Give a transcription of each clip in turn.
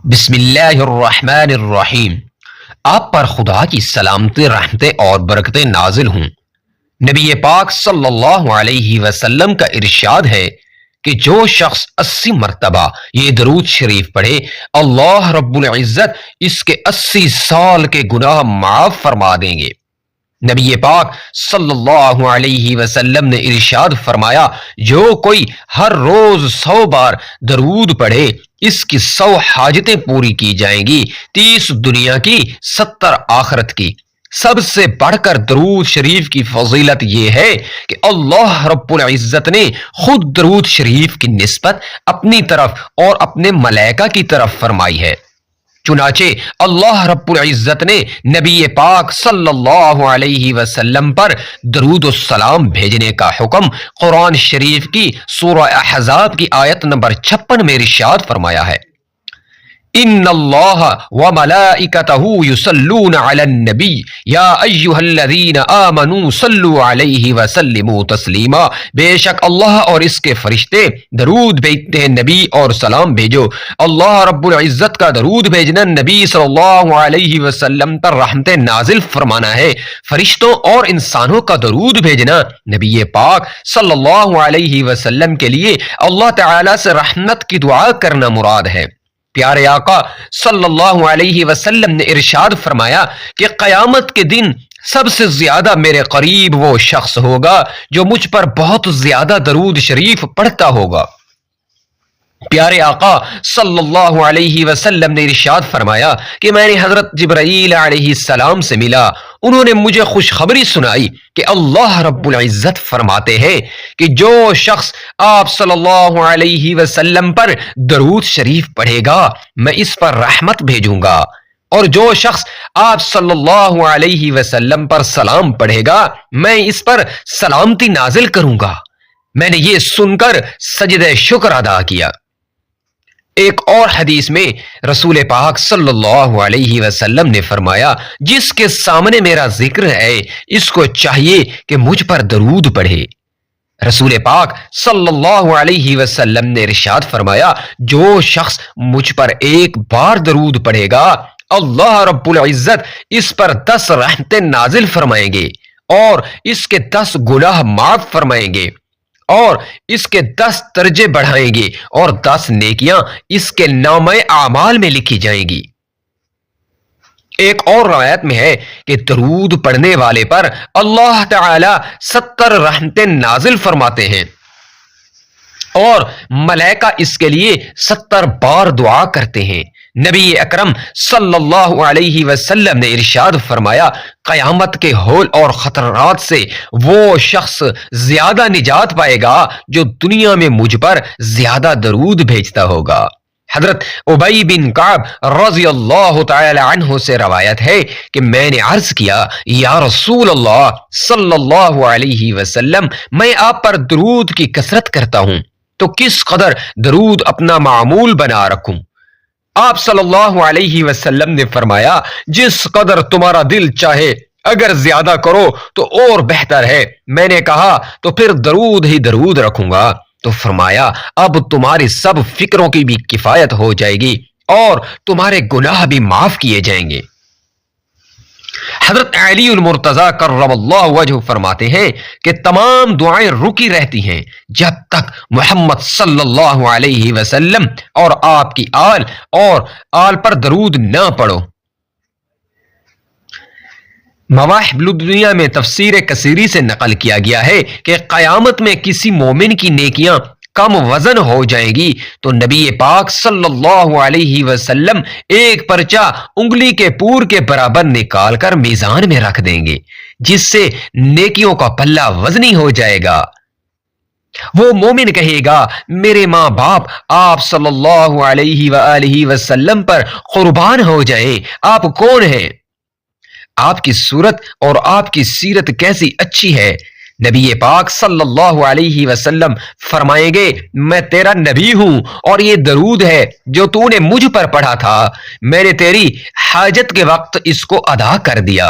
بسم اللہ الرحمن الرحیم۔ آپ پر خدا کی سلامتی، رحمتیں اور برکتیں نازل ہوں۔ نبی پاک صلی اللہ علیہ وسلم کا ارشاد ہے کہ جو شخص 80 مرتبہ یہ درود شریف پڑھے، اللہ رب العزت اس کے 80 سال کے گناہ معاف فرما دیں گے۔ نبی پاک صلی اللہ علیہ وسلم نے ارشاد فرمایا، جو کوئی ہر روز 100 بار درود پڑھے، اس کی 100 حاجتیں پوری کی جائیں گی، 30 دنیا کی، 70 آخرت کی۔ سب سے بڑھ کر درود شریف کی فضیلت یہ ہے کہ اللہ رب العزت نے خود درود شریف کی نسبت اپنی طرف اور اپنے ملائکہ کی طرف فرمائی ہے۔ چنانچہ اللہ رب العزت نے نبی پاک صلی اللہ علیہ وسلم پر درود و سلام بھیجنے کا حکم قرآن شریف کی سورہ احزاب کی آیت نمبر 56 میں ارشاد فرمایا ہے، ان اللہ وملائکتہ یصلون علی النبی یا ایھا الذین آمنوا صلوا علیہ وسلموا تسلیما۔ بے شک اللہ اور اس کے فرشتے درود بھیجتے ہیں، نبی اور سلام بھیجو۔ اللہ رب العزت کا درود بھیجنا نبی صلی اللہ علیہ وسلم پر رحمت نازل فرمانا ہے۔ فرشتوں اور انسانوں کا درود بھیجنا نبی پاک صلی اللہ علیہ وسلم کے لیے اللہ تعالی سے رحمت کی دعا کرنا مراد ہے۔ پیارے آقا صلی اللہ علیہ وسلم نے ارشاد فرمایا کہ قیامت کے دن سب سے زیادہ میرے قریب وہ شخص ہوگا جو مجھ پر بہت زیادہ درود شریف پڑھتا ہوگا۔ پیارے آقا صلی اللہ علیہ وسلم نے ارشاد فرمایا کہ میں نے حضرت جبرائیل علیہ السلام سے ملا، انہوں نے مجھے خوشخبری سنائی کہ اللہ رب العزت فرماتے ہیں کہ جو شخص آپ صلی اللہ علیہ وسلم پر درود شریف پڑھے گا میں اس پر رحمت بھیجوں گا، اور جو شخص آپ صلی اللہ علیہ وسلم پر سلام پڑھے گا میں اس پر سلامتی نازل کروں گا۔ میں نے یہ سن کر سجدہ شکر ادا کیا۔ ایک اور حدیث میں رسول پاک صلی اللہ علیہ وسلم نے فرمایا، جس کے سامنے میرا ذکر ہے اس کو چاہیے کہ مجھ پر درود پڑھے۔ رسول پاک صلی اللہ علیہ وسلم نے ارشاد فرمایا، جو شخص مجھ پر ایک بار درود پڑھے گا اللہ رب العزت اس پر 10 رحمتیں نازل فرمائیں گے اور اس کے 10 گناہ معاف فرمائیں گے اور اس کے 10 درجے بڑھائیں گے اور 10 نیکیاں اس کے نامہ اعمال میں لکھی جائیں گی۔ ایک اور روایت میں ہے کہ درود پڑھنے والے پر اللہ تعالی 70 رحمتیں نازل فرماتے ہیں اور ملائکہ اس کے لیے 70 بار دعا کرتے ہیں۔ نبی اکرم صلی اللہ علیہ وسلم نے ارشاد فرمایا، قیامت کے ہول اور خطرات سے وہ شخص زیادہ نجات پائے گا جو دنیا میں مجھ پر زیادہ درود بھیجتا ہوگا۔ حضرت ابی بن کعب رضی اللہ تعالی عنہ سے روایت ہے کہ میں نے عرض کیا، یا رسول اللہ صلی اللہ علیہ وسلم، میں آپ پر درود کی کثرت کرتا ہوں تو کس قدر درود اپنا معمول بنا رکھوں؟ آپ صلی اللہ علیہ وسلم نے فرمایا، جس قدر تمہارا دل چاہے، اگر زیادہ کرو تو اور بہتر ہے۔ میں نے کہا تو پھر درود ہی درود رکھوں گا، تو فرمایا اب تمہاری سب فکروں کی بھی کفایت ہو جائے گی اور تمہارے گناہ بھی معاف کیے جائیں گے۔ حضرت علی المرتضی کرم اللہ وجہ فرماتے ہیں کہ تمام دعائیں رکی رہتی ہیں جب تک محمد صلی اللہ علیہ وسلم اور آپ کی آل پر درود نہ پڑھو۔ مواہب الدنیا میں تفسیر کثیری سے نقل کیا گیا ہے کہ قیامت میں کسی مومن کی نیکیاں کم وزن ہو جائیں گی تو نبی پاک صلی اللہ علیہ وسلم ایک پرچہ انگلی کے پور کے برابر نکال کر میزان میں رکھ دیں گے، جس سے نیکیوں کا پلہ وزنی ہو جائے گا۔ وہ مومن کہے گا، میرے ماں باپ آپ صلی اللہ علیہ وآلہ وسلم پر قربان ہو جائیں، آپ کون ہیں؟ آپ کی صورت اور آپ کی سیرت کیسی اچھی ہے۔ نبی پاک صلی اللہ علیہ وسلم فرمائیں گے، میں تیرا نبی ہوں اور یہ درود ہے جو تو نے مجھ پر پڑھا تھا، میں نے تیری حاجت کے وقت اس کو ادا کر دیا۔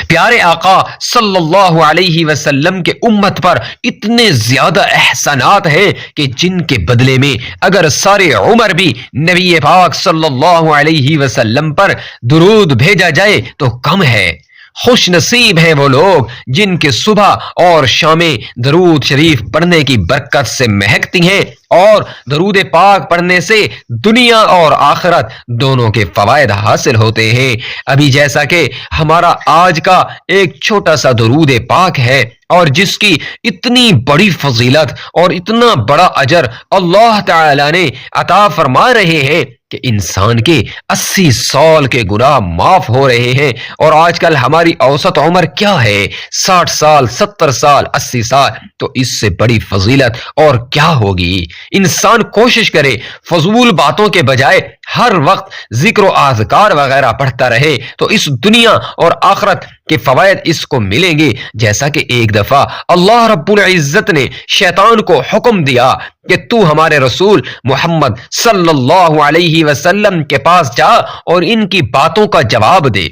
پیارے آقا صلی اللہ علیہ وسلم کے امت پر اتنے زیادہ احسانات ہیں کہ جن کے بدلے میں اگر سارے عمر بھی نبی پاک صلی اللہ علیہ وسلم پر درود بھیجا جائے تو کم ہے۔ خوش نصیب ہیں وہ لوگ جن کے صبح اور شامیں درود شریف پڑھنے کی برکت سے مہکتی ہیں، اور درود پاک پڑھنے سے دنیا اور آخرت دونوں کے فوائد حاصل ہوتے ہیں۔ ابھی جیسا کہ ہمارا آج کا ایک چھوٹا سا درود پاک ہے، اور جس کی اتنی بڑی فضیلت اور اتنا بڑا اجر اللہ تعالی نے عطا فرما رہے ہیں کہ انسان کے 80 سال کے گناہ معاف ہو رہے ہیں۔ اور آج کل ہماری اوسط عمر کیا ہے؟ 60 سال، 70 سال، 80 سال، تو اس سے بڑی فضیلت اور کیا ہوگی؟ انسان کوشش کرے فضول باتوں کے بجائے ہر وقت ذکر و اذکار وغیرہ پڑھتا رہے تو اس دنیا اور آخرت کے فوائد اس کو ملیں گے۔ جیسا کہ ایک دفعہ اللہ رب العزت نے شیطان کو حکم دیا کہ تو ہمارے رسول محمد صلی اللہ علیہ وسلم کے پاس جا اور ان کی باتوں کا جواب دے۔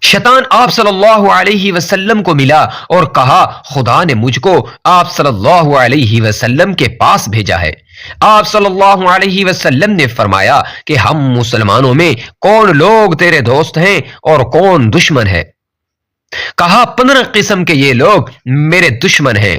شیطان آپ صلی اللہ علیہ وسلم کو ملا اور کہا خدا نے مجھ کو آپ صلی اللہ علیہ وسلم کے پاس بھیجا ہے۔ آپ صلی اللہ علیہ وسلم نے فرمایا کہ ہم مسلمانوں میں کون لوگ تیرے دوست ہیں اور کون دشمن ہے؟ کہا 15 قسم کے یہ لوگ میرے دشمن ہیں۔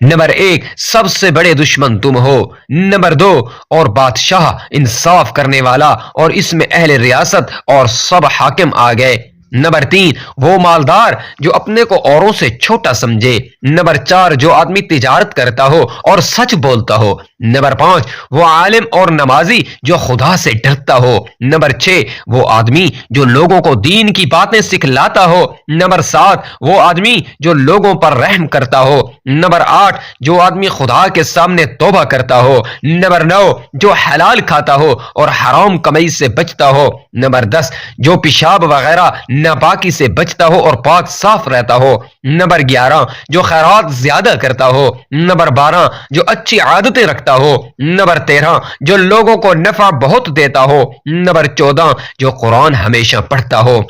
نمبر 1، سب سے بڑے دشمن تم ہو۔ نمبر 2، اور بادشاہ انصاف کرنے والا، اور اس میں اہل ریاست اور سب حاکم آ گئے۔ نمبر 3، وہ مالدار جو اپنے کو اوروں سے چھوٹا سمجھے۔ نمبر 4، جو آدمی تجارت کرتا ہو اور سچ بولتا ہو۔ نمبر 5، وہ عالم اور نمازی جو خدا سے ڈرتا ہو۔ نمبر 6، وہ آدمی جو لوگوں کو دین کی باتیں سکھلاتا ہو۔ نمبر 7، وہ آدمی جو لوگوں پر رحم کرتا ہو۔ نمبر 8، جو آدمی خدا کے سامنے توبہ کرتا ہو۔ نمبر 9، جو حلال کھاتا ہو اور حرام کمائی سے بچتا ہو۔ نمبر 10، جو پیشاب وغیرہ ناپاکی سے بچتا ہو اور پاک صاف رہتا ہو۔ نمبر 11، جو خیرات زیادہ کرتا ہو۔ نمبر 12، جو اچھی عادتیں رکھتا ہو۔ نمبر 13، جو لوگوں کو نفع بہت دیتا ہو۔ نمبر 14، جو قرآن ہمیشہ پڑھتا ہو۔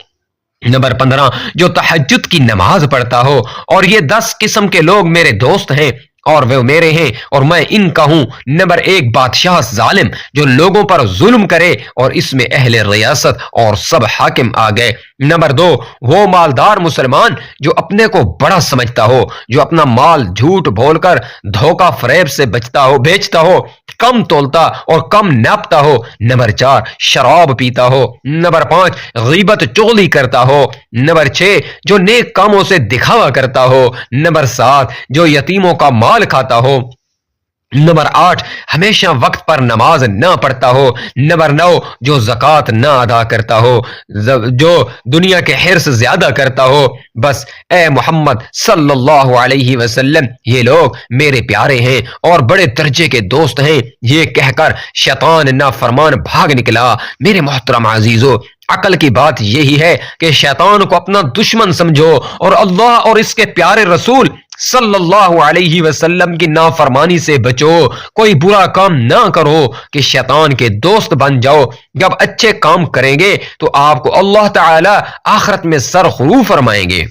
نمبر 15، جو تہجد کی نماز پڑھتا ہو۔ اور یہ 10 قسم کے لوگ میرے دوست ہیں اور وہ میرے ہیں اور میں ان کا ہوں۔ نمبر 1، بادشاہ ظالم جو لوگوں پر ظلم کرے، اور اس میں اہل ریاست اور سب حاکم آ گئے۔ نمبر 2، وہ مالدار مسلمان جو اپنے کو بڑا سمجھتا ہو، جو اپنا مال جھوٹ بول کر دھوکہ فریب سے بیچتا ہو، کم تولتا اور کم ناپتا ہو۔ نمبر 4، شراب پیتا ہو۔ نمبر 5، غیبت چغلی کرتا ہو۔ نمبر 6، جو نیک کاموں سے دکھاوا کرتا ہو۔ نمبر 7، جو یتیموں کا مال کھاتا ہو۔ نمبر 8، ہمیشہ وقت پر نماز نہ پڑھتا ہو۔ نمبر 9، جو زکوٰۃ نہ ادا کرتا ہو، جو دنیا کے حرص زیادہ کرتا ہو۔ بس اے محمد صلی اللہ علیہ وسلم، یہ لوگ میرے پیارے ہیں اور بڑے درجے کے دوست ہیں۔ یہ کہہ کر شیطان نافرمان بھاگ نکلا۔ میرے محترم عزیزو، عقل کی بات یہی ہے کہ شیطان کو اپنا دشمن سمجھو اور اللہ اور اس کے پیارے رسول صلی اللہ علیہ وسلم کی نافرمانی سے بچو۔ کوئی برا کام نہ کرو کہ شیطان کے دوست بن جاؤ۔ جب اچھے کام کریں گے تو آپ کو اللہ تعالی آخرت میں سرخرو فرمائیں گے۔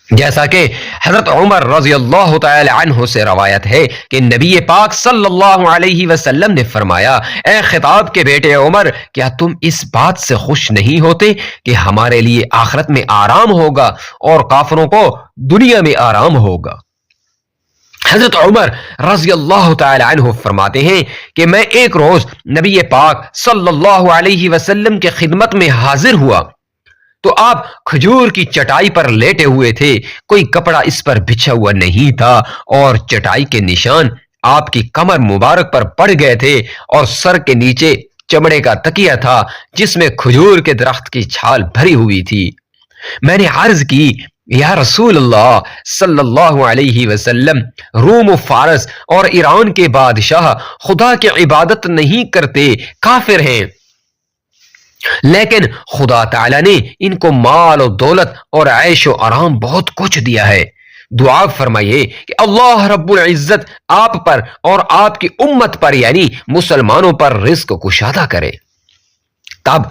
جیسا کہ حضرت عمر رضی اللہ تعالی عنہ سے روایت ہے کہ نبی پاک صلی اللہ علیہ وسلم نے فرمایا، اے خطاب کے بیٹے عمر، کیا تم اس بات سے خوش نہیں ہوتے کہ ہمارے لیے آخرت میں آرام ہوگا اور کافروں کو دنیا میں آرام ہوگا؟ حضرت عمر رضی اللہ تعالی عنہ فرماتے ہیں کہ میں ایک روز نبی پاک صلی اللہ علیہ وسلم کے خدمت میں حاضر ہوا تو آپ کھجور کی چٹائی پر لیٹے ہوئے تھے۔ کوئی کپڑا اس پر بچھا ہوا نہیں تھا اور چٹائی کے نشان آپ کی کمر مبارک پر پڑ گئے تھے، اور سر کے نیچے چمڑے کا تکیہ تھا جس میں کھجور کے درخت کی چھال بھری ہوئی تھی۔ میں نے عرض کی، یا رسول اللہ صلی اللہ علیہ وسلم، روم و فارس اور ایران کے بادشاہ خدا کی عبادت نہیں کرتے، کافر ہیں، لیکن خدا تعالی نے ان کو مال و دولت اور عیش و آرام بہت کچھ دیا ہے۔ دعا فرمائیے کہ اللہ رب العزت آپ پر اور آپ کی امت پر یعنی مسلمانوں پر رزق کشادہ کرے۔ تب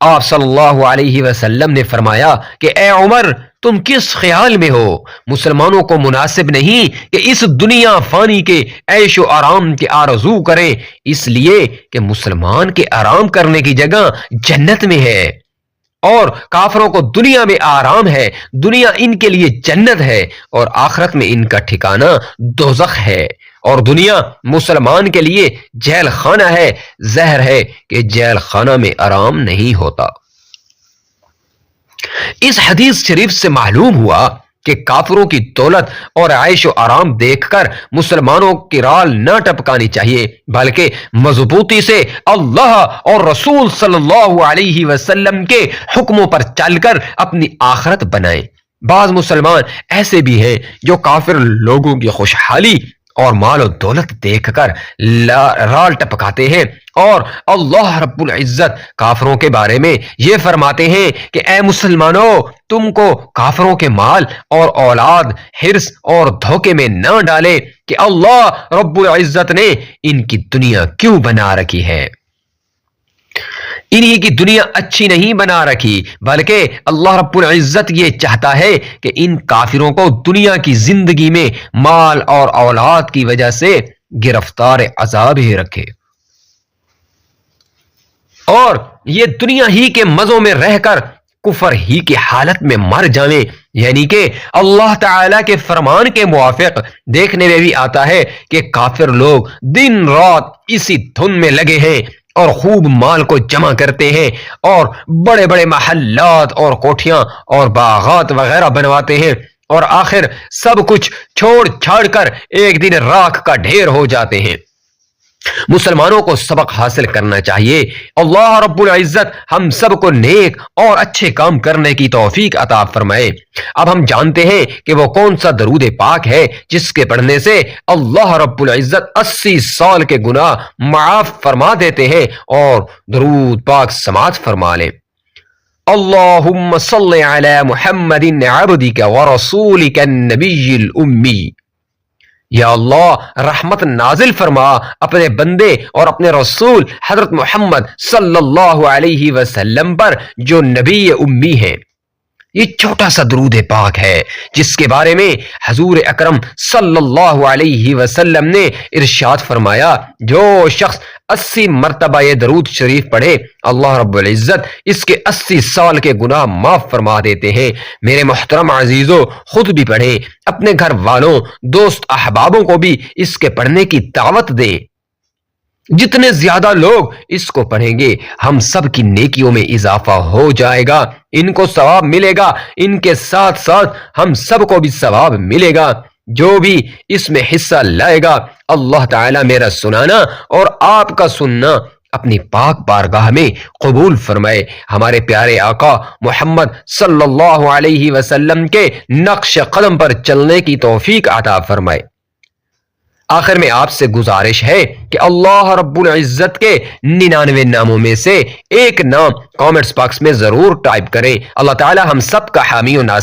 آپ صلی اللہ علیہ وسلم نے فرمایا کہ اے عمر، تم کس خیال میں ہو؟ مسلمانوں کو مناسب نہیں کہ اس دنیا فانی کے عیش و آرام کی آرزو کریں، اس لیے کہ مسلمان کے آرام کرنے کی جگہ جنت میں ہے، اور کافروں کو دنیا میں آرام ہے، دنیا ان کے لیے جنت ہے، اور آخرت میں ان کا ٹھکانہ دوزخ ہے، اور دنیا مسلمان کے لیے جیل خانہ ہے۔ زہر ہے کہ جیل خانہ میں آرام نہیں ہوتا۔ اس حدیث شریف سے معلوم ہوا کہ کافروں کی دولت اور عیش و آرام دیکھ کر مسلمانوں کی رال نہ ٹپکانی چاہیے، بلکہ مضبوطی سے اللہ اور رسول صلی اللہ علیہ وسلم کے حکموں پر چل کر اپنی آخرت بنائیں۔ بعض مسلمان ایسے بھی ہیں جو کافر لوگوں کی خوشحالی اور مال و دولت دیکھ کر رال ٹپکاتے ہیں، اور اللہ رب العزت کافروں کے بارے میں یہ فرماتے ہیں کہ اے مسلمانوں، تم کو کافروں کے مال اور اولاد حرص اور دھوکے میں نہ ڈالے کہ اللہ رب العزت نے ان کی دنیا کیوں بنا رکھی ہے۔ انہی کی دنیا اچھی نہیں بنا رکھی، بلکہ اللہ رب العزت یہ چاہتا ہے کہ ان کافروں کو دنیا کی زندگی میں مال اور اولاد کی وجہ سے گرفتار عذاب ہی رکھے، اور یہ دنیا ہی کے مزوں میں رہ کر کفر ہی کی حالت میں مر جاویں، یعنی کہ اللہ تعالی کے فرمان کے موافق۔ دیکھنے میں بھی آتا ہے کہ کافر لوگ دن رات اسی دھن میں لگے ہیں اور خوب مال کو جمع کرتے ہیں، اور بڑے بڑے محلات اور کوٹھیاں اور باغات وغیرہ بنواتے ہیں، اور آخر سب کچھ چھوڑ چھاڑ کر ایک دن راکھ کا ڈھیر ہو جاتے ہیں۔ مسلمانوں کو سبق حاصل کرنا چاہیے۔ اللہ رب العزت ہم سب کو نیک اور اچھے کام کرنے کی توفیق عطا فرمائے۔ اب ہم جانتے ہیں کہ وہ کون سا درود پاک ہے جس کے پڑھنے سے اللہ رب العزت 80 سال کے گناہ معاف فرما دیتے ہیں، اور درود پاک سماعت فرما لیں۔ اللہم صل علی محمد عبدک ورسولک النبی الامی۔ یا اللہ رحمت نازل فرما اپنے بندے اور اپنے رسول حضرت محمد صلی اللہ علیہ وسلم پر جو نبی امی ہیں۔ یہ چھوٹا سا درود پاک ہے جس کے بارے میں حضور اکرم صلی اللہ علیہ وسلم نے ارشاد فرمایا، جو شخص 80 مرتبہ یہ درود شریف پڑھے اللہ رب العزت اس کے 80 سال کے گناہ معاف فرما دیتے ہیں۔ میرے محترم عزیزو، خود بھی پڑھیں، اپنے گھر والوں، دوست احبابوں کو بھی اس کے پڑھنے کی دعوت دیں۔ جتنے زیادہ لوگ اس کو پڑھیں گے ہم سب کی نیکیوں میں اضافہ ہو جائے گا، ان کو ثواب ملے گا، ان کے ساتھ ساتھ ہم سب کو بھی ثواب ملے گا۔ جو بھی اس میں حصہ لائے گا اللہ تعالیٰ میرا سنانا اور آپ کا سننا اپنی پاک بارگاہ میں قبول فرمائے۔ ہمارے پیارے آقا محمد صلی اللہ علیہ وسلم کے نقش قدم پر چلنے کی توفیق عطا فرمائے۔ آخر میں آپ سے گزارش ہے کہ اللہ رب العزت کے 99 ناموں میں سے ایک نام کامنٹس باکس میں ضرور ٹائپ کریں۔ اللہ تعالی ہم سب کا حامی و ناصر